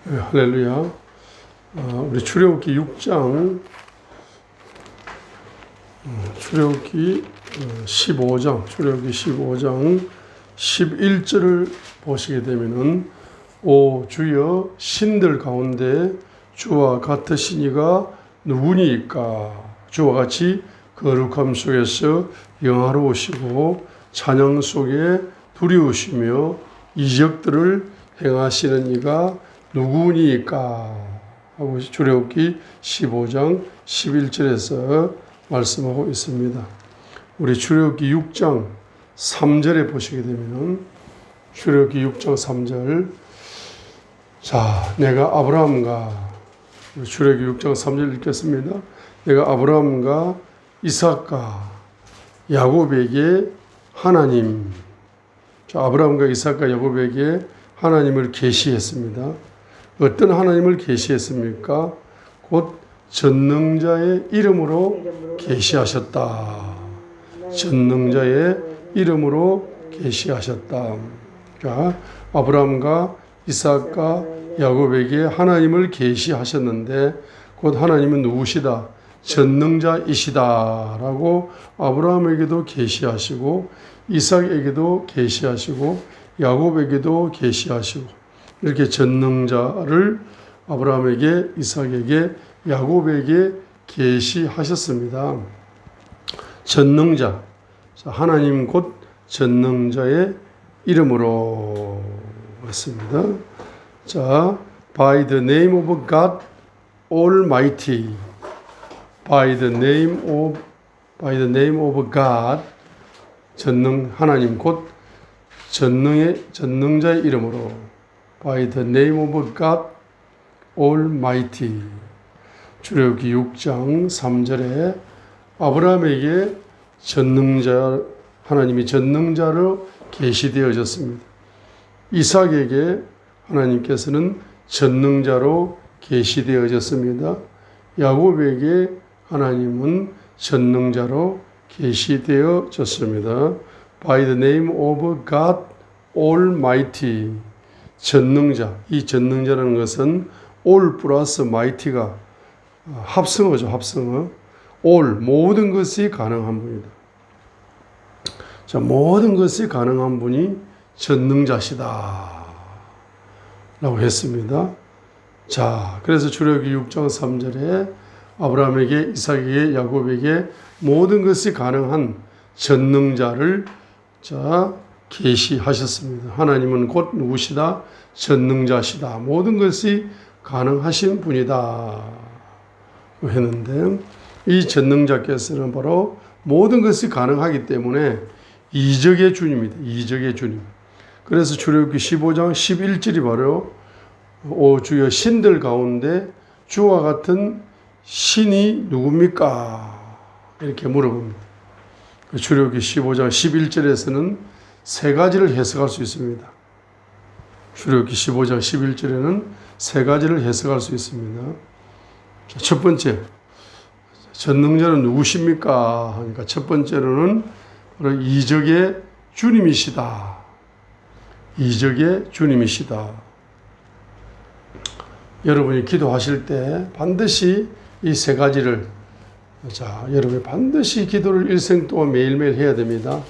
네, 할렐루야. 우리 출애굽기 6장, 출애굽기 15장 11절을 보시게 되면은 오 주여 신들 가운데 주와 같으시니가 누구니까? 주와 같이 거룩함 속에서 영화로우시고 찬양 속에 두려우시며 이적들을 행하시는 이가 누구니까? 하고 출애굽기 15장 11절에서 말씀하고 있습니다. 우리 출애굽기 6장 3절에 보시게 되면은 출애굽기 6장 3절 자, 내가 아브라함과 출애굽기 6장 3절 읽겠습니다. 내가 아브라함과 이삭과 야곱에게 하나님 자, 아브라함과 이삭과 야곱에게 하나님을 계시했습니다. 어떤 하나님을 계시했습니까? 곧 전능자의 이름으로 계시하셨다. 전능자의 이름으로 계시하셨다. 자, 아브라함과 이삭과 야곱에게 하나님을 계시하셨는데 곧 하나님은 누구시다? 전능자이시다라고 아브라함에게도 계시하시고 이삭에게도 계시하시고 야곱에게도 계시하시고 이렇게 전능자를 아브라함에게 이삭에게 야곱에게 계시하셨습니다. 전능자 하나님 곧 전능자의 이름으로 왔습니다. 자, by the name of God Almighty, by the name of God, 전능 하나님 곧 전능자의 이름으로, by the name of God Almighty. 출애굽기 6장 3절에 아브라함에게 하나님이 전능자로 계시되어졌습니다. 이삭에게 하나님께서는 전능자로 계시되어졌습니다. 야곱에게 하나님은 전능자로 계시되어졌습니다. By the name of God Almighty. 전능자. 이 전능자라는 것은 all 플러스 mighty가 합성어죠. 합성어. all. 모든 것이 가능한 분이다. 자, 모든 것이 가능한 분이 전능자시다. 라고 했습니다. 자, 그래서 출애굽기 6장 3절에 아브라함에게, 이삭에게, 야곱에게 모든 것이 가능한 전능자를 계시하셨습니다. 하나님은 곧 누구시다? 전능자시다. 모든 것이 가능하신 분이다. 했는데 이 전능자께서는 바로 모든 것이 가능하기 때문에 이적의 주님이다. 이적의 주님. 그래서 출애굽기 15장 11절이 바로 오 주여 신들 가운데 주와 같은 신이 누굽니까? 이렇게 물어봅니다. 출애굽기 15장 11절에서는 세 가지를 해석할 수 있습니다. 출애굽기 15장 11절에는 세 가지를 해석할 수 있습니다. 첫 번째, 전능자는 누구십니까? 하니까 첫 번째로는 바로 이적의 주님이시다. 이적의 주님이시다. 여러분이 기도하실 때 반드시 이 세 가지를 여러분이 반드시 기도를 일생 동안 매일매일 해야 됩니다.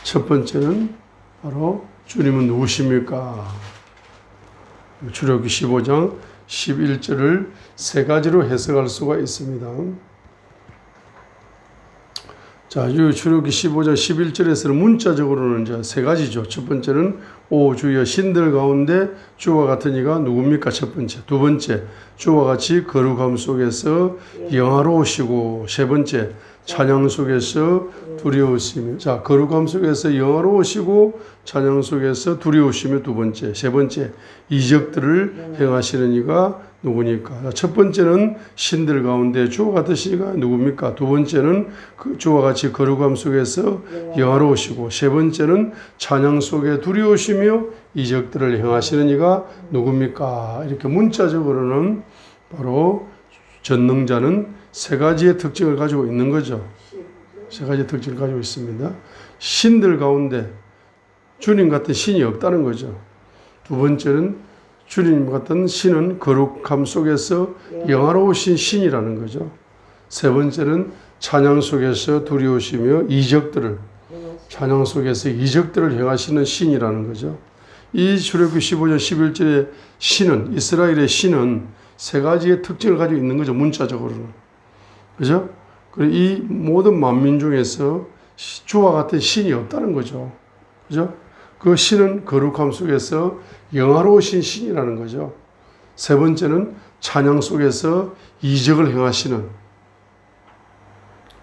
첫 번째는 바로 주님은 누구십니까? 출애굽기 15장 11절을 세 가지로 해석할 수가 있습니다. 자, 출애굽기 15장 11절에서는 문자적으로는 이제 세 가지죠. 첫 번째는 오 주여 신들 가운데 주와 같은 이가 누굽니까? 첫 번째. 두 번째, 주와 같이 거룩함 속에서 영화로우시고, 세 번째, 찬양 속에서 두려우시며. 자, 거룩함 속에서 영화로우시고 찬양 속에서 두려우시며 두 번째. 세 번째, 이적들을 행하시는 이가 누구니까? 첫 번째는 신들 가운데 주와 같으시니가 누굽니까? 두 번째는 주와 같이 거룩함 속에서 영화로우시고, 세 번째는 찬양 속에 두려우시며 이적들을 행하시는 이가 누굽니까? 이렇게 문자적으로는 바로 전능자는 세 가지의 특징을 가지고 있는 거죠. 세 가지의 특징을 가지고 있습니다. 신들 가운데 주님 같은 신이 없다는 거죠. 두 번째는 주님 같은 신은 거룩함 속에서 영화로우신 신이라는 거죠. 세 번째는 찬양 속에서 두려우시며 이적들을 찬양 속에서 이적들을 행하시는 신이라는 거죠. 이 출애굽기 15장 11절의 신은 이스라엘의 신은 세 가지의 특징을 가지고 있는 거죠. 문자적으로는. 그죠? 그리고 이 모든 만민 중에서 주와 같은 신이 없다는 거죠. 그죠? 그 신은 거룩함 속에서 영화로우신 신이라는 거죠. 세 번째는 찬양 속에서 이적을 행하시는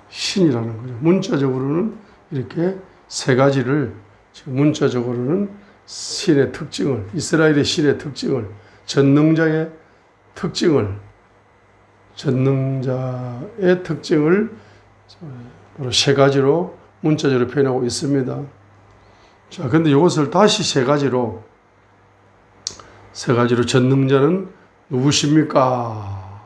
신이라는 거죠. 문자적으로는 이렇게 세 가지를 문자적으로는 신의 특징을 이스라엘의 신의 특징을 전능자의 특징을 바로 세 가지로 문자적으로 표현하고 있습니다. 자, 근데 이것을 다시 세 가지로 전능자는 누구십니까?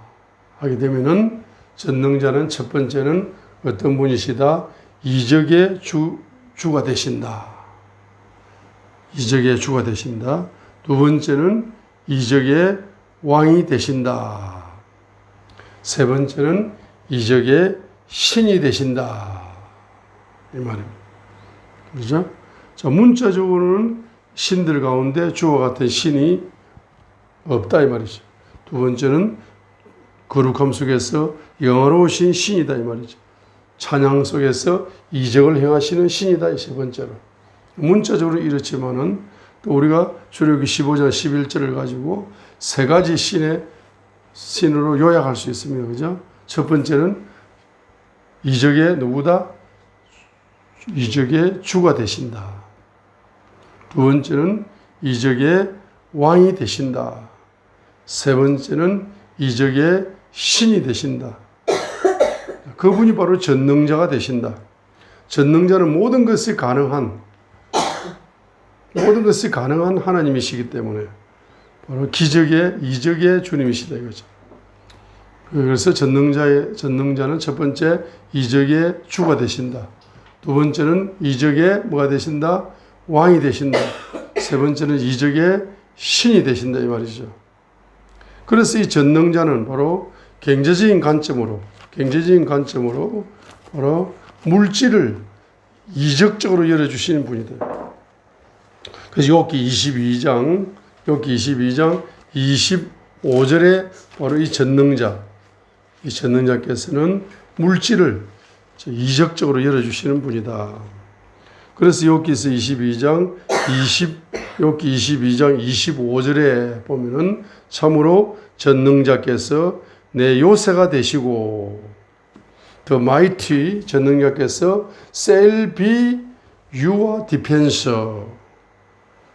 하게 되면은 전능자는 첫 번째는 어떤 분이시다? 이적의 주가 되신다. 이적의 주가 되신다. 두 번째는 이적의 왕이 되신다. 세 번째는 이적의 신이 되신다. 이 말입니다. 그렇죠? 자, 문자적으로는 신들 가운데 주와 같은 신이 없다 이 말이죠. 두 번째는 거룩함 속에서 영화로우신 신이다 이 말이죠. 찬양 속에서 이적을 행하시는 신이다 이 세 번째로. 문자적으로 이렇지만은 또 우리가 출애굽기 15장 11절을 가지고 세 가지 신으로 요약할 수 있습니다. 그죠? 첫 번째는 이적의 누구다? 이적의 주가 되신다. 두 번째는 이적의 왕이 되신다. 세 번째는 이적의 신이 되신다. 그분이 바로 전능자가 되신다. 전능자는 모든 것이 가능한 하나님이시기 때문에 바로 이적의 주님이시다 이거죠. 그래서 전능자는 첫 번째 이적의 주가 되신다. 두 번째는 이적의 뭐가 되신다? 왕이 되신다. 세 번째는 이적의 신이 되신다 이 말이죠. 그래서 이 전능자는 바로 경제적인 관점으로 바로 물질을 이적적으로 열어주시는 분이다. 그래서 욥기 22장 25절에 바로 이 전능자께서는 물질을 이적적으로 열어주시는 분이다. 그래서 욥기 22장 25절에 보면은 참으로 전능자께서 내 요새가 되시고 The mighty 전능자께서 shall be your defense.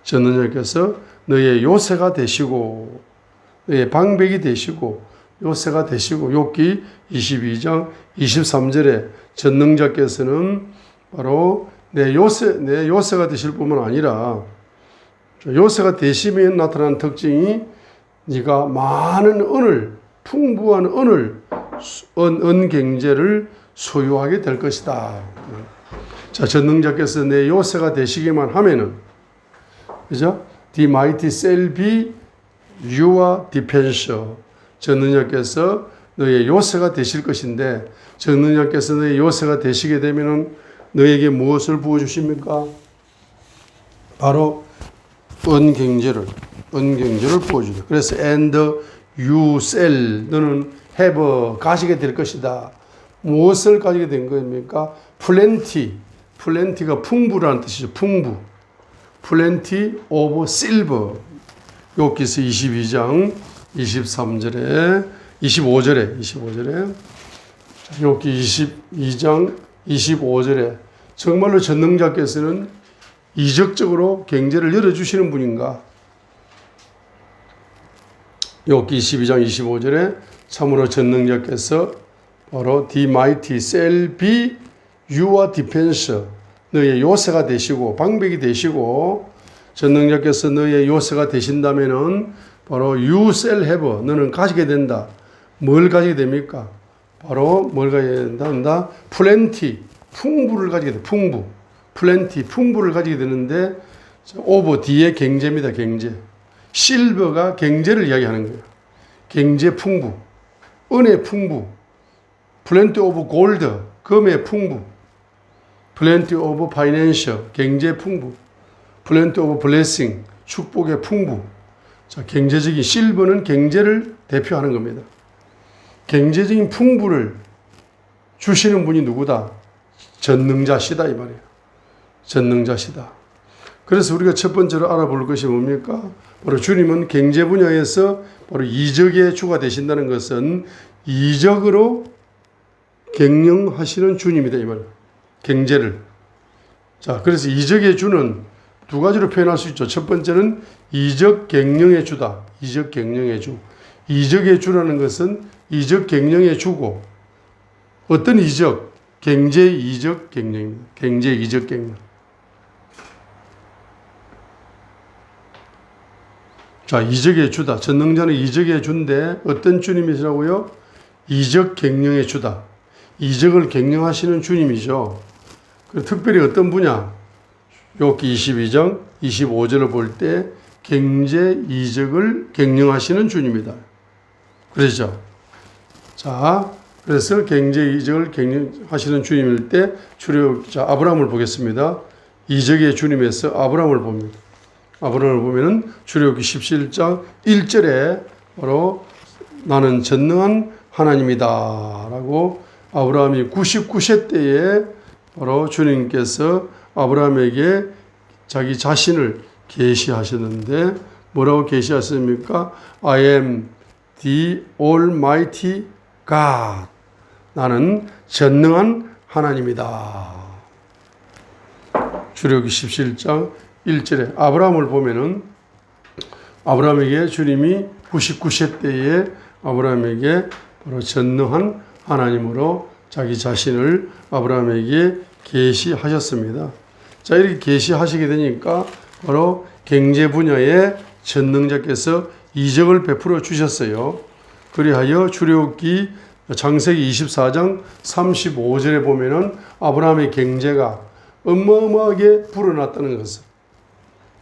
전능자께서 너의 요새가 되시고 너의 방백이 되시고 요새가 되시고 욥기 22장 23절에 전능자께서는 바로 내 요새가 되실 뿐만 아니라 요새가 되시면 나타나는 특징이 네가 많은 풍부한 은경제를 소유하게 될 것이다. 자, 전능자께서 내 요새가 되시기만 하면은, 그죠? The mighty shall be your defense. 전능자께서 너의 요새가 되실 것인데, 전능자께서 너의 요새가 되시게 되면은 너에게 무엇을 부어주십니까? 바로 은경제를 부어주다. 그래서 and you shall 너는 have 가지게 될 것이다. 무엇을 가지게 된 겁니까? plenty가 풍부라는 뜻이죠. 풍부. plenty of silver. 욥기서 22장 25절에 욥기 22장 25절에 정말로 전능자께서는 이적적으로 경제를 열어주시는 분인가? 욥기 22장 25절에 참으로 전능자께서 바로 The mighty shall be your defense. 너의 요새가 되시고 방백이 되시고 전능자께서 너의 요새가 되신다면은 바로 you shall have 너는 가지게 된다. 뭘 가지게 됩니까? 바로 뭘 가지게 된다? plenty 풍부를 가지게 돼. 풍부를 가지게 되는데 over 뒤에 경제입니다. 경제. 실버가 경제를 이야기하는 거예요. 경제 풍부, 은혜 풍부, 플랜티 오브 골드, 금의 풍부, 플랜티 오브 파이낸셜, 경제 풍부, 플랜티 오브 블레싱, 축복의 풍부. 자, 경제적인 실버는 경제를 대표하는 겁니다. 경제적인 풍부를 주시는 분이 누구다? 전능자시다 이 말이에요. 전능자시다. 그래서 우리가 첫 번째로 알아볼 것이 뭡니까? 바로 주님은 경제 분야에서 바로 이적의 주가 되신다는 것은 이적으로 경영하시는 주님이다 이 말이에요. 경제를. 자, 그래서 이적의 주는 두 가지로 표현할 수 있죠. 첫 번째는 이적 경영의 주다. 이적 경영의 주. 이적의 주라는 것은 이적 경영의 주고, 어떤 이적? 경제 이적 경영입니다. 경제 이적 경영. 자, 이적의 주다. 전능자는 이적의 주인데 어떤 주님이시라고요? 이적 경영의 주다. 이적을 경영하시는 주님이죠. 특별히 어떤 분야? 욥기 22장 25절을 볼 때 경제 이적을 경영하시는 주님이다. 그러죠. 자, 그래서 경제 이적을 경영하시는 주님일 때 자, 아브라함을 보겠습니다. 이적의 주님에서 아브라함을 봅니다. 아브라함을 보면은 출애굽기 17장 1절에 바로 나는 전능한 하나님이다 라고 아브라함이 99세 때에 바로 주님께서 아브라함에게 자기 자신을 계시하셨는데 뭐라고 계시하셨습니까? I am the Almighty God. 나는 전능한 하나님이다. 출애굽기 17장 1절에 아브라함을 보면은 아브라함에게 주님이 99세 때에 아브라함에게 바로 전능한 하나님으로 자기 자신을 아브라함에게 계시하셨습니다. 자, 이렇게 계시하시게 되니까 바로 경제 분야에 전능자께서 이적을 베풀어 주셨어요. 그리하여 출애굽기 창세기 24장 35절에 보면은 아브라함의 경제가 어마어마하게 불어났다는 것을,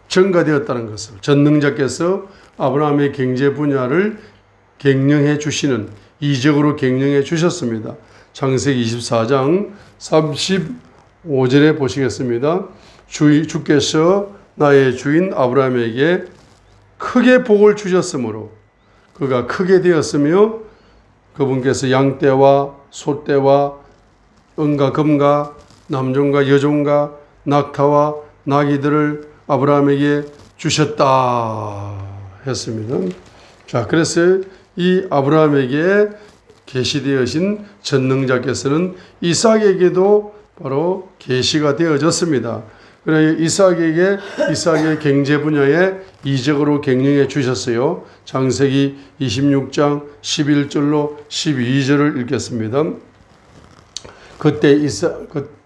증가되었다는 것을 전능자께서 아브라함의 경제 분야를 경영해 주시는, 이적으로 경영해 주셨습니다. 창세기 24장 35절에 보시겠습니다. 주께서 나의 주인 아브라함에게 크게 복을 주셨으므로 그가 크게 되었으며 그분께서 양떼와 소떼와 은과 금과 남종과 여종과 낙타와 나귀들을 아브라함에게 주셨다 했습니다. 자, 그래서 이 아브라함에게 계시되어진 전능자께서는 이삭에게도 바로 계시가 되어졌습니다. 그래 이삭의 경제 분야에 이적으로 경영해 주셨어요. 창세기 26장 11절로 12절을 읽겠습니다. 그때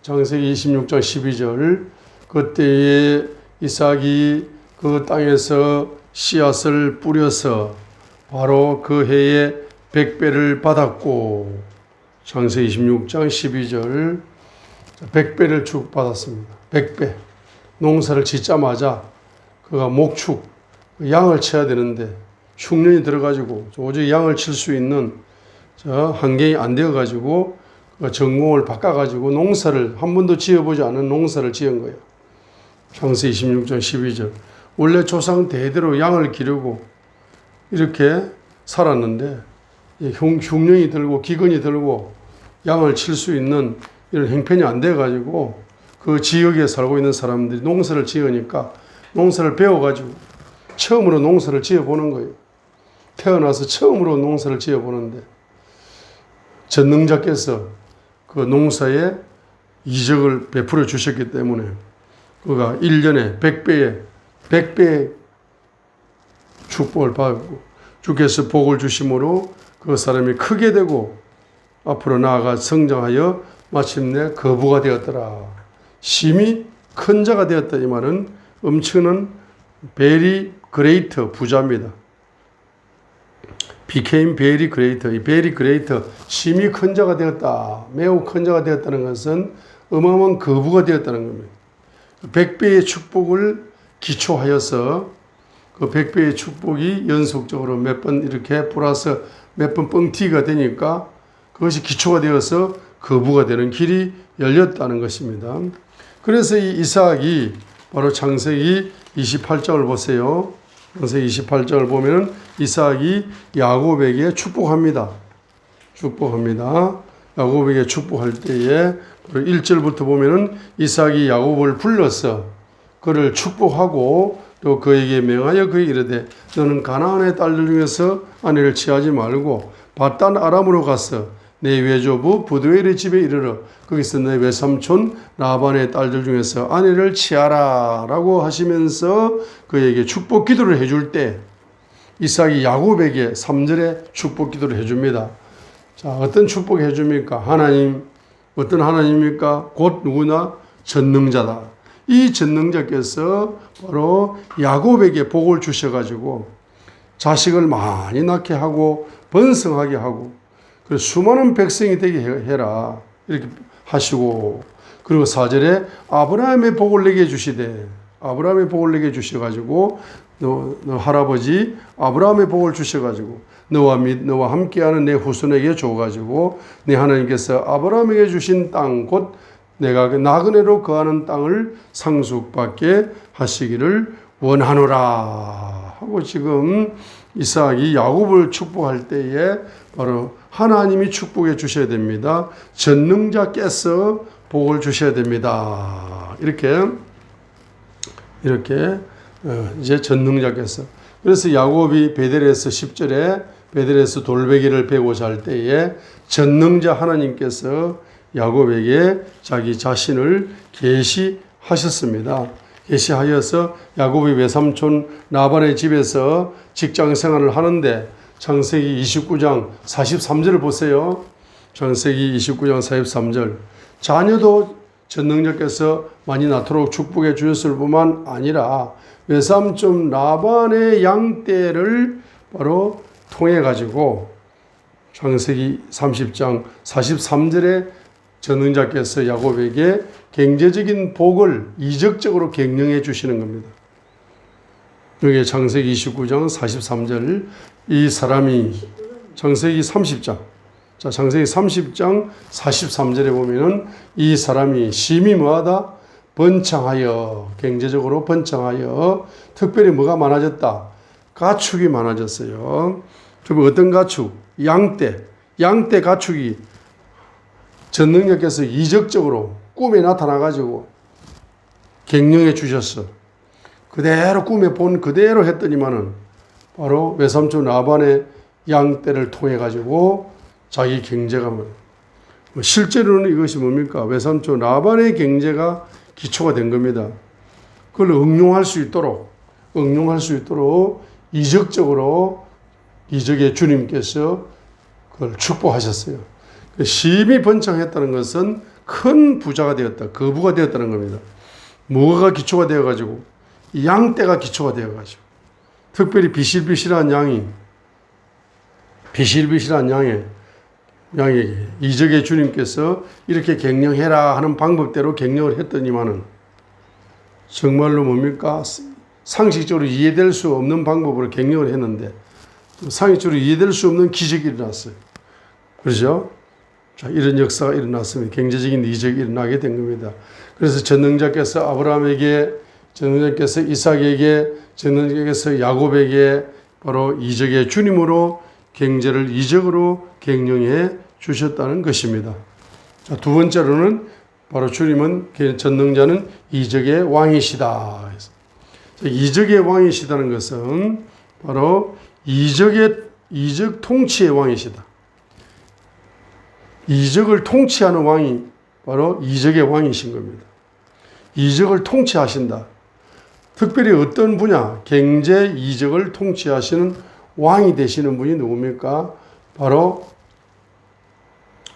창세기 26장 12절, 그때에 이삭이 그 땅에서 씨앗을 뿌려서 바로 그 해에 100배를 받았고, 창세기 26장 12절 100배를 축받았습니다. 100배. 농사를 짓자마자 그가 목축, 양을 쳐야 되는데 흉년이 들어가지고 도저히 양을 칠 수 있는 환경이 안 되어가지고 전공을 바꿔가지고 농사를 한 번도 지어보지 않은 농사를 지은 거예요. 창세기 26장 12절. 원래 조상 대대로 양을 기르고 이렇게 살았는데 흉년이 들고 기근이 들고 양을 칠 수 있는 이런 형편이 안 돼가지고 그 지역에 살고 있는 사람들이 농사를 지으니까 농사를 배워가지고 처음으로 농사를 지어보는 거예요. 태어나서 처음으로 농사를 지어보는데 전능자께서 그 농사에 이적을 베풀어 주셨기 때문에 그가 1년에 100배의 축복을 받고 주께서 복을 주심으로 그 사람이 크게 되고 앞으로 나아가 성장하여 마침내 거부가 되었더라. 심히 큰 자가 되었다. 이 말은 엄청난 very great 부자입니다. became very great. 이 very great, 심히 큰 자가 되었다. 매우 큰 자가 되었다는 것은 어마어마한 거부가 되었다는 겁니다. 100배의 축복을 기초하여서 그 100배의 축복이 연속적으로 몇 번 이렇게 플러스 몇 번 뻥튀기가 되니까 그것이 기초가 되어서 거부가 되는 길이 열렸다는 것입니다. 그래서 이 이삭이 바로 창세기 28장을 보세요. 창세기 28장을 보면은 이삭이 야곱에게 축복합니다. 야곱에게 축복할 때에 1절부터 보면은 이삭이 야곱을 불러서 그를 축복하고 또 그에게 명하여 그에게 이르되 너는 가나안의 딸들 중에서 아내를 취하지 말고 밧단 아람으로 가서 내 외조부 부두엘의 집에 이르러 거기서 내 외삼촌 라반의 딸들 중에서 아내를 취하라 라고 하시면서 그에게 축복 기도를 해줄 때 이삭이 야곱에게 3절에 축복 기도를 해줍니다. 자, 어떤 축복 해줍니까? 하나님, 어떤 하나님입니까? 곧 누구나 전능자다. 이 전능자께서 바로 야곱에게 복을 주셔가지고 자식을 많이 낳게 하고 번성하게 하고 그래서 수많은 백성이 되게 해라 이렇게 하시고 그리고 4절에 아브라함의 복을 내게 주시되 아브라함의 복을 내게 주셔가지고 너 할아버지 아브라함의 복을 주셔가지고 너와 함께하는 내 후손에게 줘가지고 내 하나님께서 아브라함에게 주신 땅 곧 내가 나그네로 거하는 땅을 상속받게 하시기를 원하노라 하고 지금 이삭이 야곱을 축복할 때에 바로 하나님이 축복해 주셔야 됩니다. 전능자께서 복을 주셔야 됩니다. 이렇게 이제 전능자께서 그래서 야곱이 베델에서 10절에 베델에서 돌베개를 베고 잘 때에 전능자 하나님께서 야곱에게 자기 자신을 계시하셨습니다. 계시하여서 야곱이 외삼촌 라반의 집에서 직장 생활을 하는데 창세기 29장 43절을 보세요. 창세기 29장 43절 자녀도 전능자께서 많이 낳도록 축복해 주셨을 뿐만 아니라 외삼촌 라반의 양떼를 바로 통해 가지고 창세기 30장 43절에 전능자께서 야곱에게 경제적인 복을 이적적으로 경영해 주시는 겁니다. 여기 창세기 29장 43절 이 사람이 창세기 30장 자 창세기 30장 43절에 보면은 이 사람이 심히 뭐하다 번창하여 경제적으로 번창하여 특별히 뭐가 많아졌다 가축이 많아졌어요. 그럼 어떤 가축 양떼 가축이 전능자께서 이적적으로 꿈에 나타나가지고 경영해 주셨어. 그대로 꿈에 본 그대로 했더니만은 바로 외삼촌 라반의 양떼를 통해 가지고 자기 경제가 실제로는 이것이 뭡니까? 외삼촌 라반의 경제가 기초가 된 겁니다. 그걸 응용할 수 있도록 이적적으로 이적의 주님께서 그걸 축복하셨어요. 심히 번창했다는 것은 큰 부자가 되었다. 거부가 되었다는 겁니다. 뭐가 기초가 되어가지고 양떼가 기초가 되어가지고 특별히 비실비실한 양에게 이적의 주님께서 이렇게 경영해라 하는 방법대로 경영을 했더니만은 정말로 뭡니까? 상식적으로 이해될 수 없는 방법으로 경영을 했는데 상식적으로 이해될 수 없는 기적이 일어났어요. 그렇죠? 자, 이런 역사가 일어났습니다. 경제적인 이적이 일어나게 된 겁니다. 그래서 전능자께서 아브라함에게, 전능자께서 이삭에게, 전능자께서 야곱에게 바로 이적의 주님으로 경제를 이적으로 경영해 주셨다는 것입니다. 자, 두 번째로는 바로 주님은 전능자는 이적의 왕이시다. 이적의 왕이시다는 것은 바로 이적 통치의 왕이시다. 이적을 통치하는 왕이 바로 이적의 왕이신 겁니다. 이적을 통치하신다. 특별히 어떤 분야, 경제 이적을 통치하시는 왕이 되시는 분이 누굽니까? 바로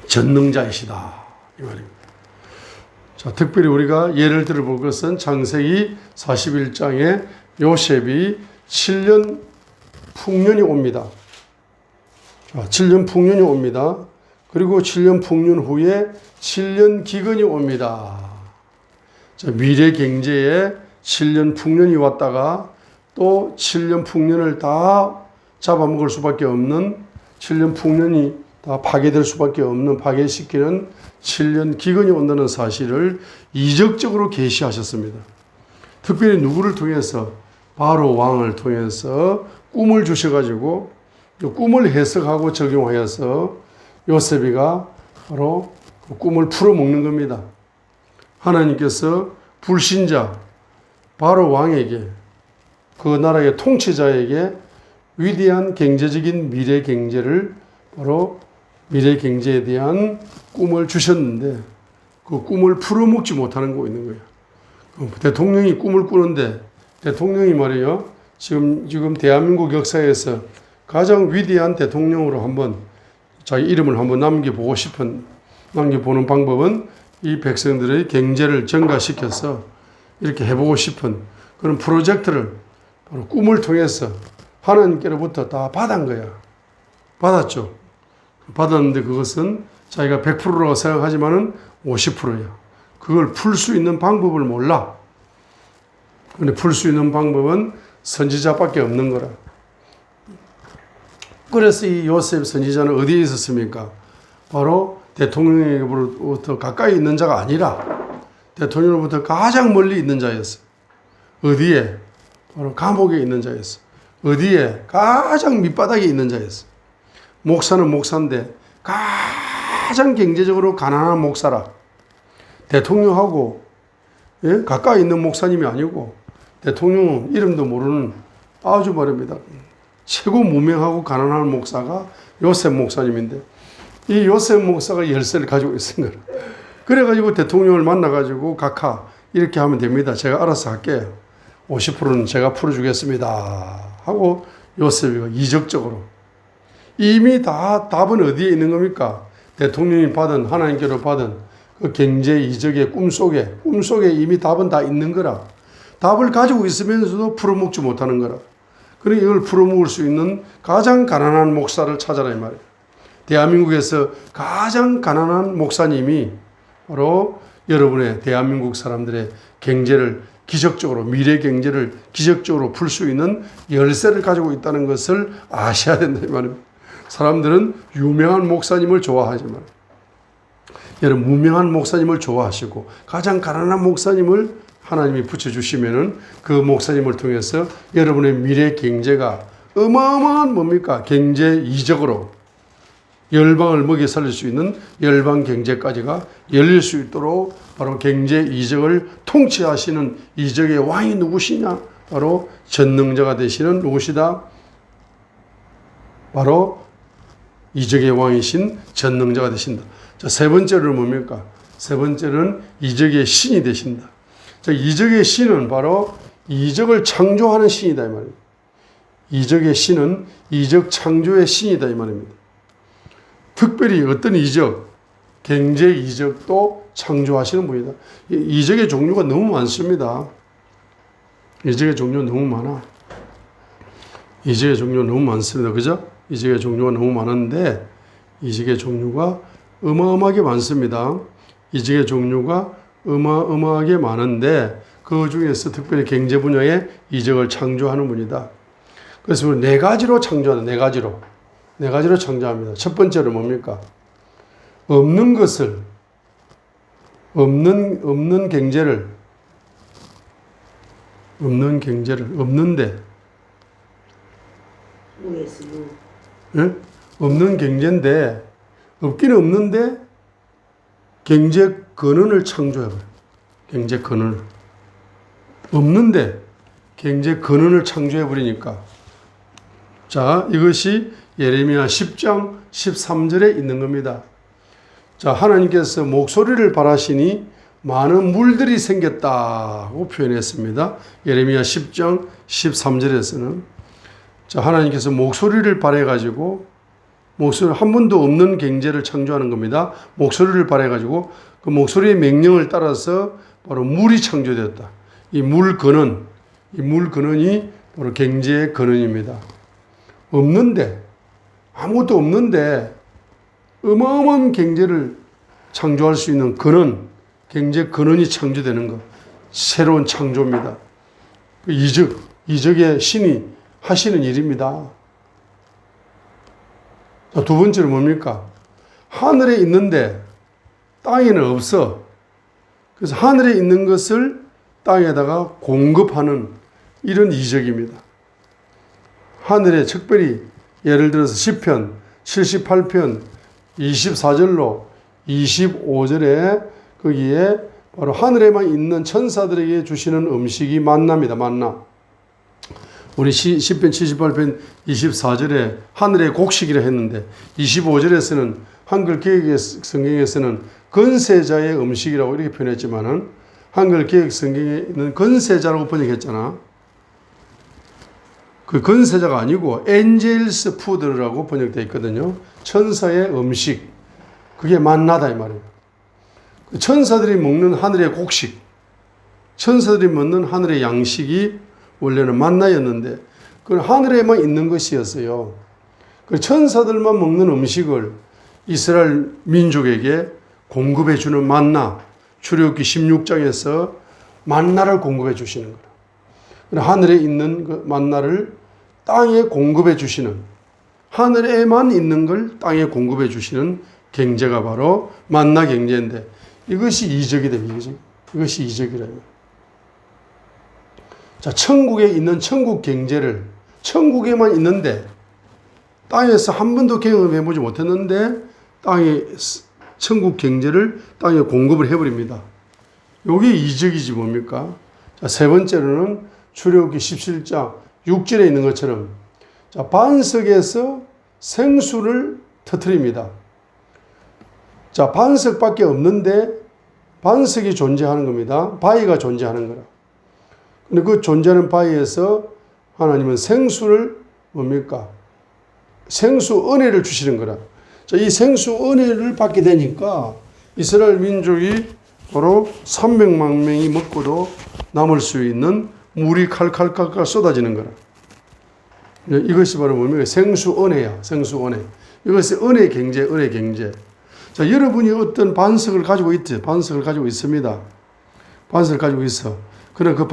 전능자이시다. 이 말입니다. 자, 특별히 우리가 예를 들어볼 것은 창세기 41장에 요셉이 7년 풍년이 옵니다. 자, 7년 풍년이 옵니다. 그리고 7년 풍년 후에 7년 기근이 옵니다. 자, 미래 경제에 7년 풍년이 왔다가 또 7년 풍년을 다 잡아먹을 수밖에 없는 7년 풍년이 다 파괴될 수밖에 없는 파괴시키는 7년 기근이 온다는 사실을 이적적으로 계시하셨습니다. 특별히 누구를 통해서 바로 왕을 통해서 꿈을 주셔가지고 꿈을 해석하고 적용하여서 요셉이가 바로 그 꿈을 풀어먹는 겁니다. 하나님께서 불신자 바로 왕에게 그 나라의 통치자에게 위대한 경제적인 미래 경제를 바로 미래 경제에 대한 꿈을 주셨는데 그 꿈을 풀어먹지 못하는 거 있는 거예요. 대통령이 꿈을 꾸는데 대통령이 말이에요. 지금 대한민국 역사에서 가장 위대한 대통령으로 한번 자기 이름을 한번 남겨보는 방법은 이 백성들의 경제를 증가시켜서 이렇게 해보고 싶은 그런 프로젝트를 바로 꿈을 통해서 하나님께로부터 다 받은 거야. 받았죠. 받았는데 그것은 자기가 100%라고 생각하지만은 50%야. 그걸 풀 수 있는 방법을 몰라. 근데 풀 수 있는 방법은 선지자밖에 없는 거라. 그래서 이 요셉 선지자는 어디에 있었습니까? 바로 대통령으로부터 가까이 있는 자가 아니라 대통령으로부터 가장 멀리 있는 자였어. 어디에? 바로 감옥에 있는 자였어. 어디에? 가장 밑바닥에 있는 자였어. 목사는 목사인데 가장 경제적으로 가난한 목사라. 대통령하고 가까이 있는 목사님이 아니고 대통령은 이름도 모르는 아주 말입니다. 최고 무명하고 가난한 목사가 요셉 목사님인데 이 요셉 목사가 열쇠를 가지고 있습니다. 그래가지고 대통령을 만나가지고 각하 이렇게 하면 됩니다. 제가 알아서 할게요. 50%는 제가 풀어주겠습니다. 하고 요셉이가 이적적으로 이미 다 답은 어디에 있는 겁니까? 대통령이 받은 하나님께로 받은 그 경제 이적의 꿈속에 이미 답은 다 있는 거라. 답을 가지고 있으면서도 풀어먹지 못하는 거라. 그러니 이걸 풀어먹을 수 있는 가장 가난한 목사를 찾아라 이 말이에요. 대한민국에서 가장 가난한 목사님이 바로 여러분의 대한민국 사람들의 경제를 기적적으로 미래 경제를 기적적으로 풀 수 있는 열쇠를 가지고 있다는 것을 아셔야 된다 이 말입니다. 사람들은 유명한 목사님을 좋아하지만 여러분 무명한 목사님을 좋아하시고 가장 가난한 목사님을 하나님이 붙여주시면은 그 목사님을 통해서 여러분의 미래 경제가 어마어마한 뭡니까? 경제 이적으로 열방을 먹여 살릴 수 있는 열방 경제까지가 열릴 수 있도록 바로 경제 이적을 통치하시는 이적의 왕이 누구시냐? 바로 전능자가 되시는 누구시다? 바로 이적의 왕이신 전능자가 되신다. 자, 세 번째는 뭡니까? 세 번째는 이적의 신이 되신다. 자, 이적의 신은 바로 이적을 창조하는 신이다 이 말입니다. 이적의 신은 이적 창조의 신이다 이 말입니다. 특별히 어떤 이적, 경제 이적도 창조하시는 분이다. 이적의 종류가 너무 많습니다. 이적의 종류가 너무 많아. 이적의 종류가 너무 많습니다. 그죠? 이적의 종류가 너무 많은데 이적의 종류가 어마어마하게 많습니다. 이적의 종류가 어마어마하게 많은데 그 중에서 특별히 경제 분야에 이적을 창조하는 분이다. 그래서 네 가지로 창조하는 네 가지로 창조합니다. 첫 번째로 뭡니까? 없는 것을 없는 경제를 없는데 예? 없는 경제인데 없기는 없는데 경제 근원을 창조해버려요. 경제 근원을 없는데 경제 근원을 창조해버리니까 자 이것이 예레미야 10장 13절에 있는 겁니다. 자 하나님께서 목소리를 발하시니 많은 물들이 생겼다고 표현했습니다. 예레미야 10장 13절에서는 자 하나님께서 목소리를 발해가지고 목소리 한 번도 없는 경제를 창조하는 겁니다. 목소리를 발해가지고 그 목소리의 명령을 따라서 바로 물이 창조되었다. 이 물 근원이 바로 경제의 근원입니다. 없는데 아무것도 없는데 어마어마한 경제를 창조할 수 있는 근원, 경제 근원이 창조되는 것, 새로운 창조입니다. 이적, 이적의 신이 하시는 일입니다. 자, 두 번째는 뭡니까? 하늘에 있는데 땅에는 없어. 그래서 하늘에 있는 것을 땅에다가 공급하는 이런 이적입니다. 하늘에 특별히 예를 들어서 시편 78편 24절로 25절에 거기에 바로 하늘에만 있는 천사들에게 주시는 음식이 만나입니다. 만나. 우리 시편 78편 24절에 하늘의 곡식이라 했는데 25절에서는 한글 개역 성경에서는 건세자의 음식이라고 이렇게 표현했지만은 한글 개역 성경에는 건세자라고 번역했잖아. 그 건세자가 아니고 엔젤스 푸드라고 번역되어 있거든요. 천사의 음식. 그게 만나다 이 말이에요. 천사들이 먹는 하늘의 곡식, 천사들이 먹는 하늘의 양식이 원래는 만나였는데 그건 하늘에만 있는 것이었어요. 그 천사들만 먹는 음식을 이스라엘 민족에게 공급해 주는 만나, 출애굽기 16장에서 만나를 공급해 주시는 거예요. 하늘에 있는 그 만나를 땅에 공급해 주시는, 하늘에만 있는 걸 땅에 공급해 주시는 경제가 바로 만나 경제인데 이것이 이적이다. 이것이 이적이라요. 자, 천국에 있는 천국 경제를 천국에만 있는데 땅에서 한 번도 경험해 보지 못했는데 땅에 천국 경제를 땅에 공급을 해버립니다. 이게 이적이지 뭡니까? 자, 세 번째로는 출애굽기 17장 6절에 있는 것처럼 자, 반석에서 생수를 터뜨립니다. 자, 반석밖에 없는데 반석이 존재하는 겁니다. 바위가 존재하는 거라. 근데 그 존재하는 바위에서 하나님은 생수를 뭡니까? 생수 은혜를 주시는 거라. 자, 이 생수 은혜를 받게 되니까 이스라엘 민족이 바로 300만 명이 먹고도 남을 수 있는 물이 칼칼칼칼 쏟아지는 거라. 이것이 바로 뭡니까? 생수 은혜야. 생수 은혜. 이것이 은혜 경제, 은혜 경제. 자, 여러분이 어떤 반석을 가지고 있죠. 반석을 가지고 있습니다. 반석을 가지고 있어. 그러나 그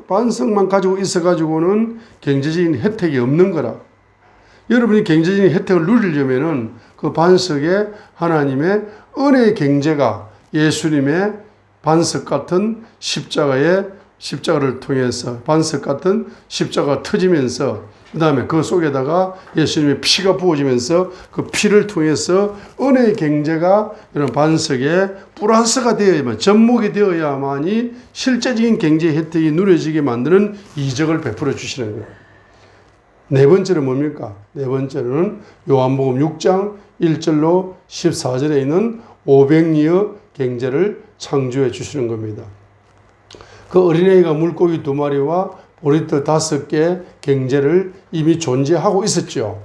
반석만 가지고 있어가지고는 경제적인 혜택이 없는 거라. 여러분이 경제적인 혜택을 누리려면은 그 반석에 하나님의 은혜의 경제가 예수님의 반석 같은 십자가를 통해서 반석 같은 십자가가 터지면서 그 다음에 그 속에다가 예수님의 피가 부어지면서 그 피를 통해서 은혜의 경제가 이런 반석에 플러스가 되어야만, 접목이 되어야만이 실제적인 경제 혜택이 누려지게 만드는 이적을 베풀어 주시는 거예요. 네 번째는 뭡니까? 네 번째는 요한복음 6장 1절로 14절에 있는 500리어 경제를 창조해 주시는 겁니다. 그 어린아이가 물고기 2마리와 보리떡 5개 경제를 이미 존재하고 있었죠.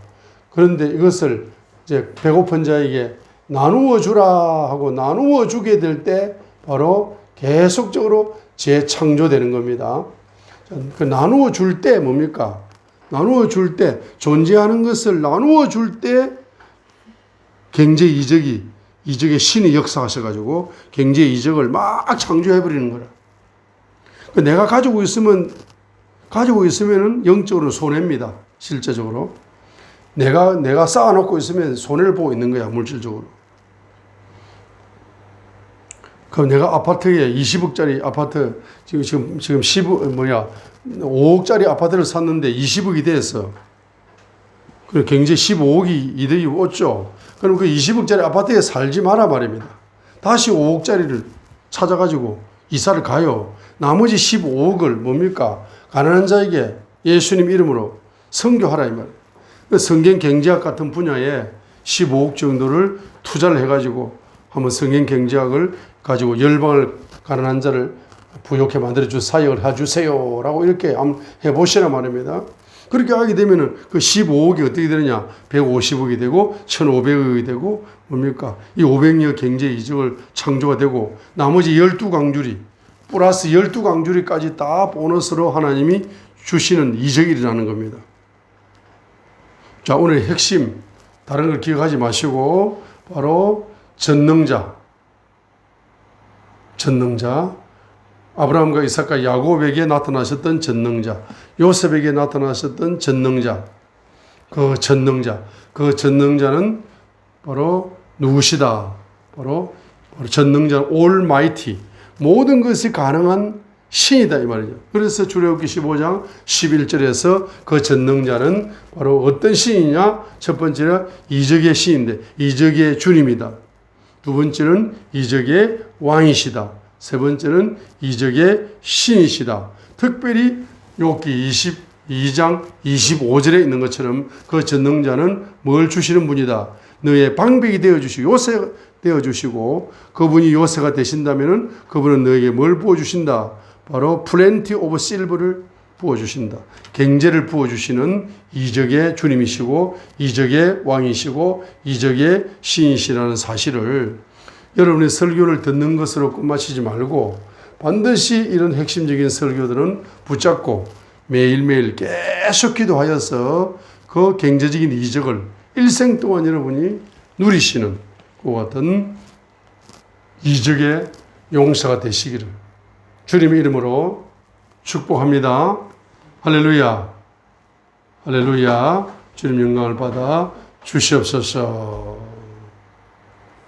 그런데 이것을 이제 배고픈 자에게 나누어 주라 하고 나누어 주게 될 때 바로 계속적으로 재창조되는 겁니다. 그 나누어 줄 때 뭡니까? 나누어 줄 때, 존재하는 것을 나누어 줄 때 경제 이적의 신이 역사하셔가지고 경제 이적을 막 창조해버리는 거라. 내가 가지고 있으면은 영적으로 손해입니다. 실제적으로. 내가 쌓아놓고 있으면 손해를 보고 있는 거야, 물질적으로. 그럼 내가 아파트에 20억짜리 아파트, 지금 5억짜리 아파트를 샀는데 20억이 됐어. 그리고 경제 15억이 이득이 왔죠. 그럼 그 20억짜리 아파트에 살지 마라 말입니다. 다시 5억짜리를 찾아가지고 이사를 가요. 나머지 15억을 뭡니까? 가난한 자에게 예수님 이름으로 선교하라 이 말이에요. 성경 경제학 같은 분야에 15억 정도를 투자를 해가지고 한번 성경 경제학을 가지고 열방을 가난한 자를 부욕해 만들어줄 사역을 해주세요 라고 이렇게 한번 해보시라 말입니다. 그렇게 하게 되면은 그 15억이 어떻게 되느냐? 150억이 되고 1500억이 되고 뭡니까? 이 500여 경제 이적을 창조가 되고 나머지 12강줄이 플러스 12강줄이까지 다 보너스로 하나님이 주시는 이적이 일어나는 겁니다. 자, 오늘 핵심 다른 걸 기억하지 마시고 바로 전능자 아브라함과 이삭과 야곱에게 나타나셨던 전능자, 요셉에게 나타나셨던 전능자, 그 전능자는 바로 누구시다? 바로 전능자 올마이티, 모든 것이 가능한 신이다 이 말이죠. 그래서 출애굽기 15장 11절에서 그 전능자는 바로 어떤 신이냐? 첫 번째는 이적의 신인데 이적의 주님이다. 두 번째는 이적의 왕이시다. 세 번째는 이적의 신이시다. 특별히 욥기 22장 25절에 있는 것처럼 그 전능자는 뭘 주시는 분이다. 너의 방백이 되어주시고 요새가 되어주시고 그분이 요새가 되신다면 그분은 너에게 뭘 부어주신다. 바로 플랜티 오브 실버를 부어주신다. 경제를 부어주시는 이적의 주님이시고 이적의 왕이시고 이적의 신이시라는 사실을 여러분의 설교를 듣는 것으로 끝마치지 말고 반드시 이런 핵심적인 설교들은 붙잡고 매일매일 계속 기도하여서 그 경제적인 이적을 일생 동안 여러분이 누리시는 그와 같은 이적의 용사가 되시기를 주님의 이름으로 축복합니다. 할렐루야. 할렐루야. 주님 영광을 받아 주시옵소서.